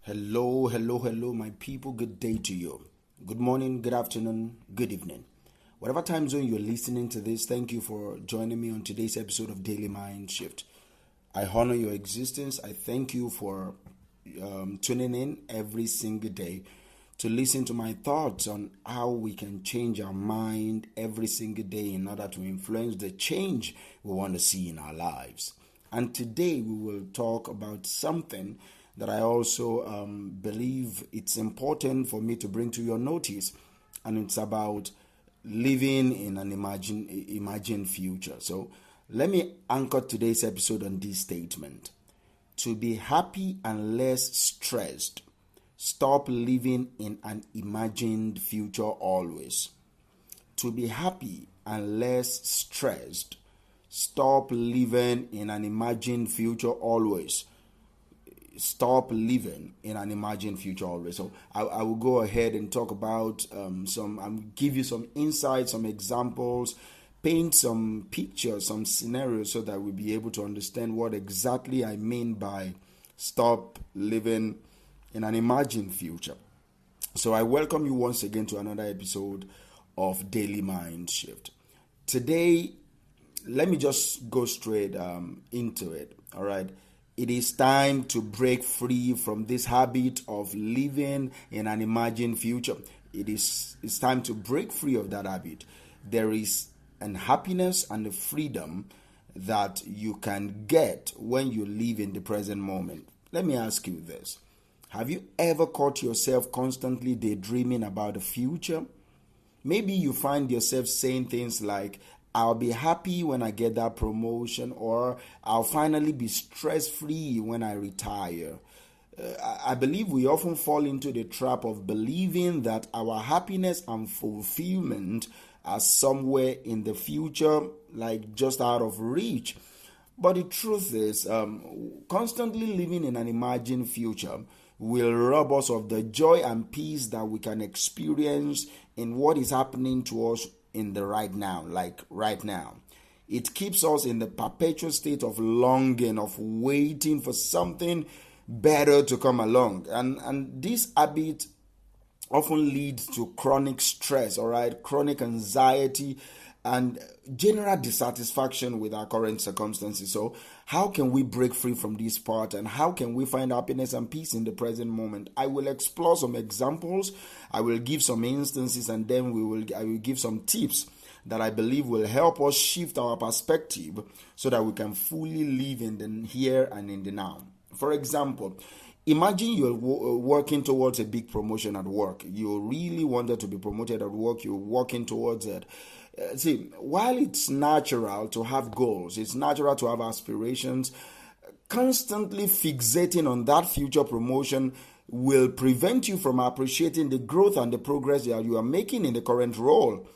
Hello, my people. Good day to you. Good morning, good afternoon, good evening. Whatever time zone you're listening to this, thank you for joining me on today's episode of Daily Mind Shift. I honor your existence. I thank you for tuning in every single day to listen to my thoughts on how we can change our mind every single day in order to influence the change we want to see in our lives. And today we will talk about something that I also believe it's important for me to bring to your notice, and it's about living in an imagined future. So let me anchor today's episode on this statement: to be happy and less stressed, stop living in an imagined future always. To be happy and less stressed, stop living in an imagined future always. Stop living in an imagined future always. So I will go ahead and talk about give you some insights, some examples, paint some pictures, some scenarios, so that we'll be able to understand what exactly I mean by stop living in an imagined future. So I welcome you once again to another episode of Daily Mind Shift. Today, let me just go straight into it. All right. It is time to break free from this habit of living in an imagined future. It's time to break free of that habit. There is an happiness and a freedom that you can get when you live in the present moment. Let me ask you this. Have you ever caught yourself constantly daydreaming about the future? Maybe you find yourself saying things like, I'll be happy when I get that promotion, or I'll finally be stress-free when I retire. I believe we often fall into the trap of believing that our happiness and fulfillment are somewhere in the future, like just out of reach. But the truth is, constantly living in an imagined future will rob us of the joy and peace that we can experience in what is happening to us in the right now, like right now. It keeps us in the perpetual state of longing, of waiting for something better to come along. And this habit often leads to chronic stress, all right, chronic anxiety, and general dissatisfaction with our current circumstances. So how can we break free from this part, and how can we find happiness and peace in the present moment? I will explore some examples, I will give some instances, and then I will give some tips that I believe will help us shift our perspective so that we can fully live in the here and in the now. For example, imagine you're working towards a big promotion at work. You really wanted to be promoted at work. You're working towards it. While it's natural to have goals, it's natural to have aspirations, constantly fixating on that future promotion will prevent you from appreciating the growth and the progress that you are making in the current role.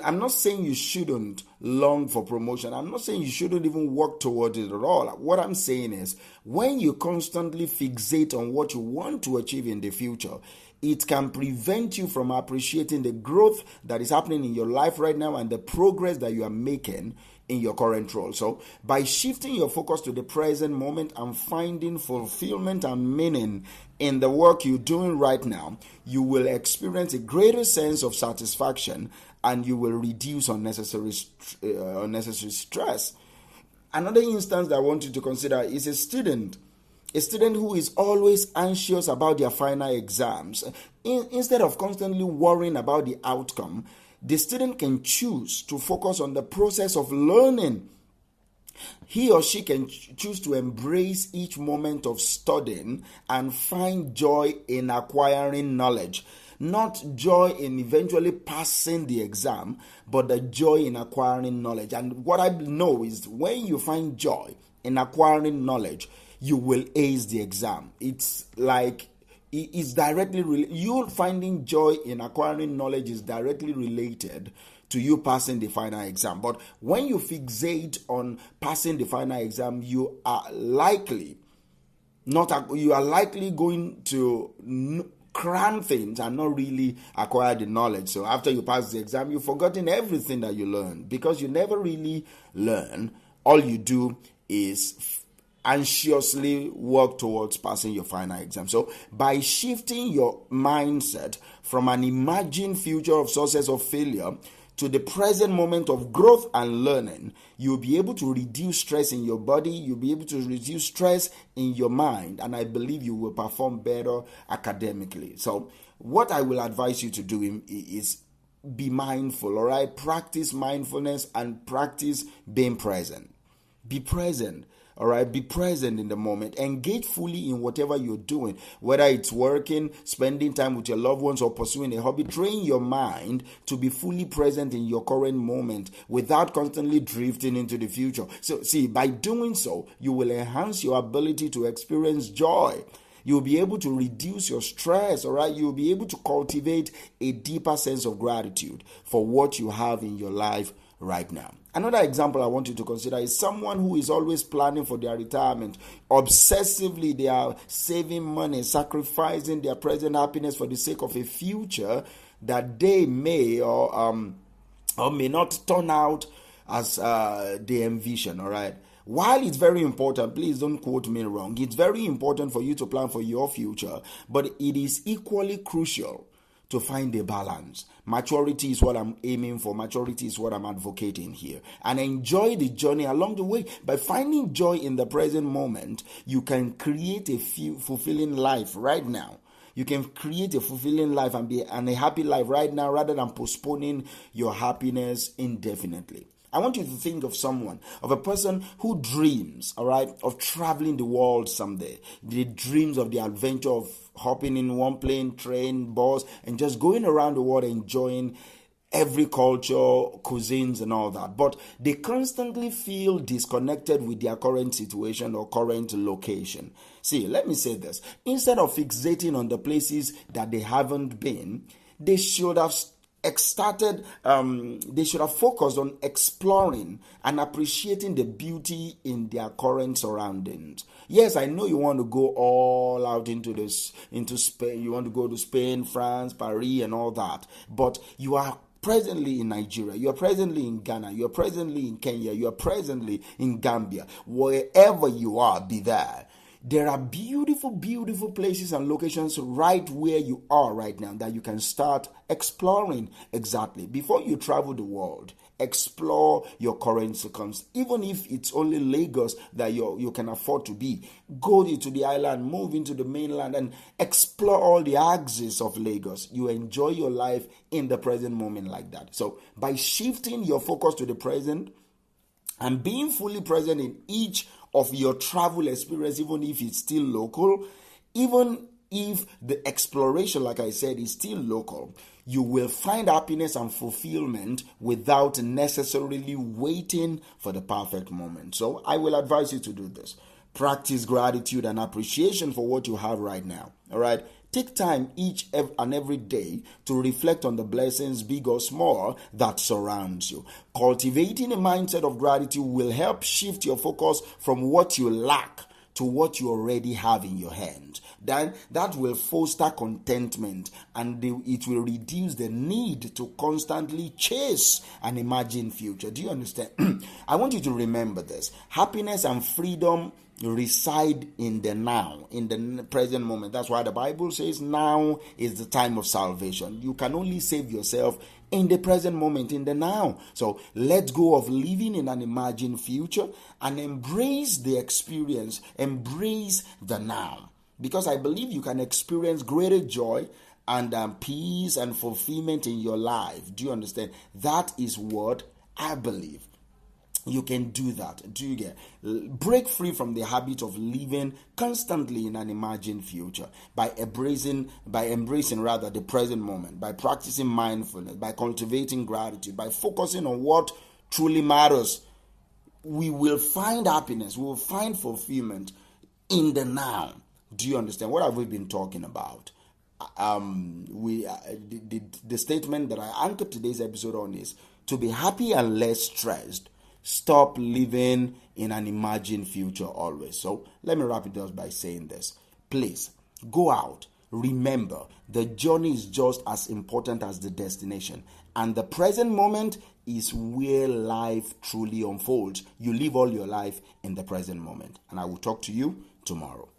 I'm not saying you shouldn't long for promotion. I'm not saying you shouldn't even work towards it at all. What I'm saying is, when you constantly fixate on what you want to achieve in the future, it can prevent you from appreciating the growth that is happening in your life right now and the progress that you are making in your current role. So by shifting your focus to the present moment and finding fulfillment and meaning in the work you're doing right now, you will experience a greater sense of satisfaction and you will reduce unnecessary stress. Another instance that I want you to consider is a student who is always anxious about their final exams. Instead of constantly worrying about the outcome, the student can choose to focus on the process of learning. He or she can choose to embrace each moment of studying and find joy in acquiring knowledge. Not joy in eventually passing the exam, but the joy in acquiring knowledge. And what I know is, when you find joy in acquiring knowledge, you will ace the exam. It's directly you finding joy in acquiring knowledge is directly related to you passing the final exam. But when you fixate on passing the final exam, you are likely going to cram things and not really acquire the knowledge. So after you pass the exam, you've forgotten everything that you learned, because you never really learn. All you do is anxiously work towards passing your final exam. So by shifting your mindset from an imagined future of success or failure to the present moment of growth and learning, you'll be able to reduce stress in your body, you'll be able to reduce stress in your mind, and I believe you will perform better academically. So what I will advise you to do is be mindful, all right? Practice mindfulness and practice being present. Be present. All right, be present in the moment. Engage fully in whatever you're doing, whether it's working, spending time with your loved ones, or pursuing a hobby. Train your mind to be fully present in your current moment without constantly drifting into the future. So, see, by doing so, you will enhance your ability to experience joy. You'll be able to reduce your stress, all right? You'll be able to cultivate a deeper sense of gratitude for what you have in your life right now. Another example I want you to consider is someone who is always planning for their retirement. Obsessively, they are saving money, sacrificing their present happiness for the sake of a future that they may or may not turn out as they envision, all right? While it's very important, please don't quote me wrong, it's very important for you to plan for your future, but it is equally crucial to find a balance. Maturity is what I'm aiming for. Maturity is what I'm advocating here. And enjoy the journey along the way. By finding joy in the present moment, you can create a fulfilling life right now. You can create a fulfilling life and a happy life right now rather than postponing your happiness indefinitely. I want you to think of a person who dreams, all right, of traveling the world someday. They dreams of the adventure of hopping in one plane, train, bus, and just going around the world enjoying every culture, cuisines, and all that. But they constantly feel disconnected with their current situation or current location. See, let me say this. Instead of fixating on the places that they haven't been, they should have focused on exploring and appreciating the beauty in their current surroundings. Yes, I know you want to go all out into Spain. You want to go to Spain, France, Paris, and all that. But you are presently in Nigeria, you are presently in Ghana, you are presently in Kenya, you are presently in Gambia. Wherever you are, be there. There are beautiful, beautiful places and locations right where you are right now that you can start exploring. Exactly. Before you travel the world, explore your current circumstances. Even if it's only Lagos that you can afford to be, go into the island, move into the mainland, and explore all the axes of Lagos. You enjoy your life in the present moment like that. So by shifting your focus to the present and being fully present in each of your travel experience, even if it's still local, even if the exploration, like I said, is still local, you will find happiness and fulfillment without necessarily waiting for the perfect moment. So I will advise you to do this. Practice gratitude and appreciation for what you have right now. All right. Take time each and every day to reflect on the blessings, big or small, that surrounds you. Cultivating a mindset of gratitude will help shift your focus from what you lack to what you already have in your hand. Then that will foster contentment and it will reduce the need to constantly chase an imagined future. Do you understand? I want you to remember this. Happiness and freedom reside in the now, in the present moment. That's why the Bible says now is the time of salvation. You can only save yourself in the present moment, in the now. So let go of living in an imagined future and embrace the experience, embrace the now. Because I believe you can experience greater joy and peace and fulfillment in your life. Do you understand? That is what I believe. You can do that. Do you get? Break free from the habit of living constantly in an imagined future by embracing the present moment, by practicing mindfulness, by cultivating gratitude, by focusing on what truly matters. We will find happiness, we will find fulfillment in the now. Do you understand? What have we been talking about? The statement that I anchored today's episode on is to be happy and less stressed. Stop living in an imagined future always. So let me wrap it up by saying this. Please go out. Remember, the journey is just as important as the destination. And the present moment is where life truly unfolds. You live all your life in the present moment. And I will talk to you tomorrow.